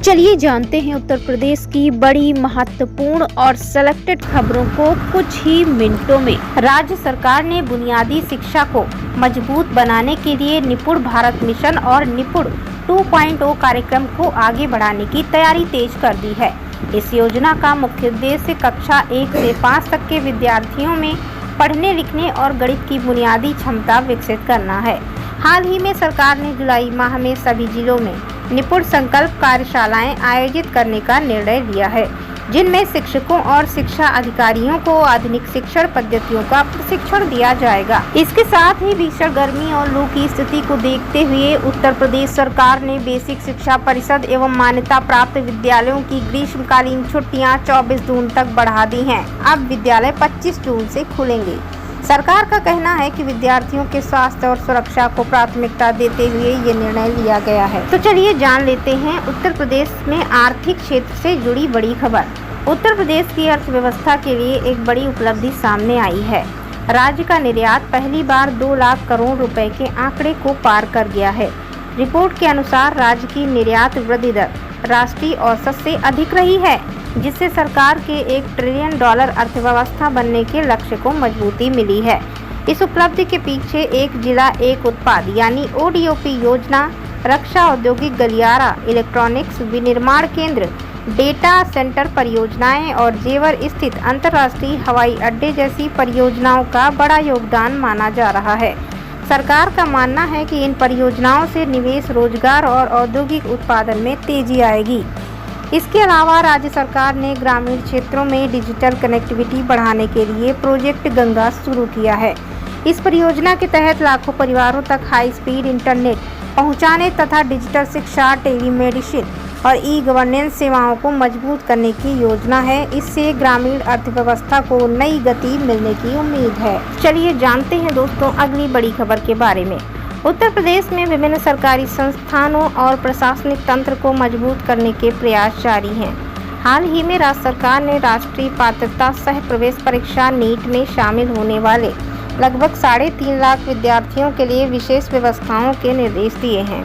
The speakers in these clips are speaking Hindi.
चलिए जानते हैं उत्तर प्रदेश की बड़ी महत्वपूर्ण और सेलेक्टेड खबरों को कुछ ही मिनटों में। राज्य सरकार ने बुनियादी शिक्षा को मजबूत बनाने के लिए निपुण भारत मिशन और निपुण 2.0 कार्यक्रम को आगे बढ़ाने की तैयारी तेज कर दी है। इस योजना का मुख्य उद्देश्य कक्षा 1 से 5 तक के विद्यार्थियों में पढ़ने लिखने और गणित की बुनियादी क्षमता विकसित करना है। हाल ही में सरकार ने जुलाई माह में सभी जिलों में निपुण संकल्प कार्यशालाएं आयोजित करने का निर्णय लिया है, जिनमें शिक्षकों और शिक्षा अधिकारियों को आधुनिक शिक्षण पद्धतियों का प्रशिक्षण दिया जाएगा। इसके साथ ही भीषण गर्मी और लू की स्थिति को देखते हुए उत्तर प्रदेश सरकार ने बेसिक शिक्षा परिषद एवं मान्यता प्राप्त विद्यालयों की ग्रीष्मकालीन छुट्टियां 24 जून तक बढ़ा दी हैं। अब विद्यालय 25 जून से खुलेंगे। सरकार का कहना है कि विद्यार्थियों के स्वास्थ्य और सुरक्षा को प्राथमिकता देते हुए ये निर्णय लिया गया है। तो चलिए जान लेते हैं उत्तर प्रदेश में आर्थिक क्षेत्र से जुड़ी बड़ी खबर। उत्तर प्रदेश की अर्थव्यवस्था के लिए एक बड़ी उपलब्धि सामने आई है। राज्य का निर्यात पहली बार 2 लाख करोड़ रुपए के आंकड़े को पार कर गया है। रिपोर्ट के अनुसार राज्य की निर्यात वृद्धि दर राष्ट्रीय औसत से अधिक रही है, जिससे सरकार के $1 ट्रिलियन अर्थव्यवस्था बनने के लक्ष्य को मजबूती मिली है। इस उपलब्धि के पीछे एक जिला एक उत्पाद यानी ODOP योजना, रक्षा औद्योगिक गलियारा, इलेक्ट्रॉनिक्स विनिर्माण केंद्र, डेटा सेंटर परियोजनाएं और जेवर स्थित अंतर्राष्ट्रीय हवाई अड्डे जैसी परियोजनाओं का बड़ा योगदान माना जा रहा है। सरकार का मानना है कि इन परियोजनाओं से निवेश, रोजगार और औद्योगिक उत्पादन में तेजी आएगी। इसके अलावा राज्य सरकार ने ग्रामीण क्षेत्रों में डिजिटल कनेक्टिविटी बढ़ाने के लिए प्रोजेक्ट गंगा शुरू किया है। इस परियोजना के तहत लाखों परिवारों तक हाई स्पीड इंटरनेट पहुंचाने तथा डिजिटल शिक्षा, टेलीमेडिसिन और ई-गवर्नेंस सेवाओं को मजबूत करने की योजना है। इससे ग्रामीण अर्थव्यवस्था को नई गति मिलने की उम्मीद है। चलिए जानते हैं दोस्तों अगली बड़ी खबर के बारे में। उत्तर प्रदेश में विभिन्न सरकारी संस्थानों और प्रशासनिक तंत्र को मजबूत करने के प्रयास जारी हैं। हाल ही में राज्य सरकार ने राष्ट्रीय पात्रता सह प्रवेश परीक्षा नीट में शामिल होने वाले लगभग 3.5 लाख विद्यार्थियों के लिए विशेष व्यवस्थाओं के निर्देश दिए हैं।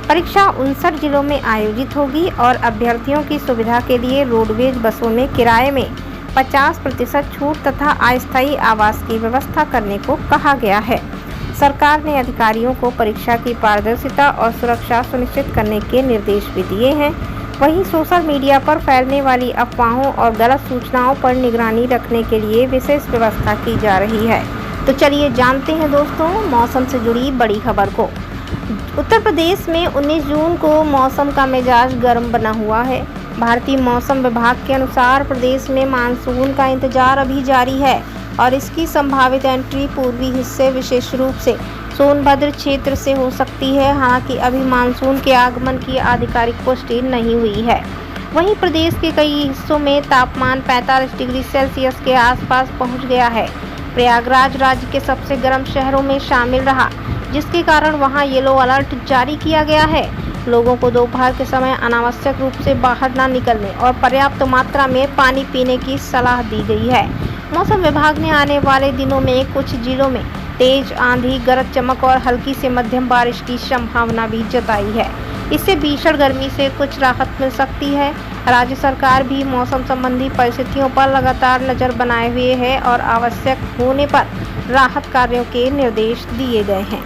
परीक्षा 59 जिलों में आयोजित होगी और अभ्यर्थियों की सुविधा के लिए रोडवेज बसों में किराए में 50% छूट तथा अस्थायी आवास की व्यवस्था करने को कहा गया है। सरकार ने अधिकारियों को परीक्षा की पारदर्शिता और सुरक्षा सुनिश्चित करने के निर्देश भी दिए हैं। वहीं सोशल मीडिया पर फैलने वाली अफवाहों और गलत सूचनाओं पर निगरानी रखने के लिए विशेष व्यवस्था की जा रही है। तो चलिए जानते हैं दोस्तों मौसम से जुड़ी बड़ी खबर को। उत्तर प्रदेश में 19 जून को मौसम का मिजाज गर्म बना हुआ है। भारतीय मौसम विभाग के अनुसार प्रदेश में मानसून का इंतजार अभी जारी है और इसकी संभावित एंट्री पूर्वी हिस्से विशेष रूप से सोनभद्र क्षेत्र से हो सकती है। हालांकि अभी मानसून के आगमन की आधिकारिक पुष्टि नहीं हुई है। वहीं प्रदेश के कई हिस्सों में तापमान 45 डिग्री सेल्सियस के आसपास पहुंच गया है। प्रयागराज राज्य के सबसे गर्म शहरों में शामिल रहा, जिसके कारण वहां येलो अलर्ट जारी किया गया है। लोगों को दोपहर के समय अनावश्यक रूप से बाहर न निकलने और पर्याप्त मात्रा में पानी पीने की सलाह दी गई है। मौसम विभाग ने आने वाले दिनों में कुछ जिलों में तेज आंधी, गरज चमक और हल्की से मध्यम बारिश की संभावना भी जताई है। इससे भीषण गर्मी से कुछ राहत मिल सकती है। राज्य सरकार भी मौसम संबंधी परिस्थितियों पर लगातार नजर बनाए हुए है और आवश्यक होने पर राहत कार्यों के निर्देश दिए गए हैं।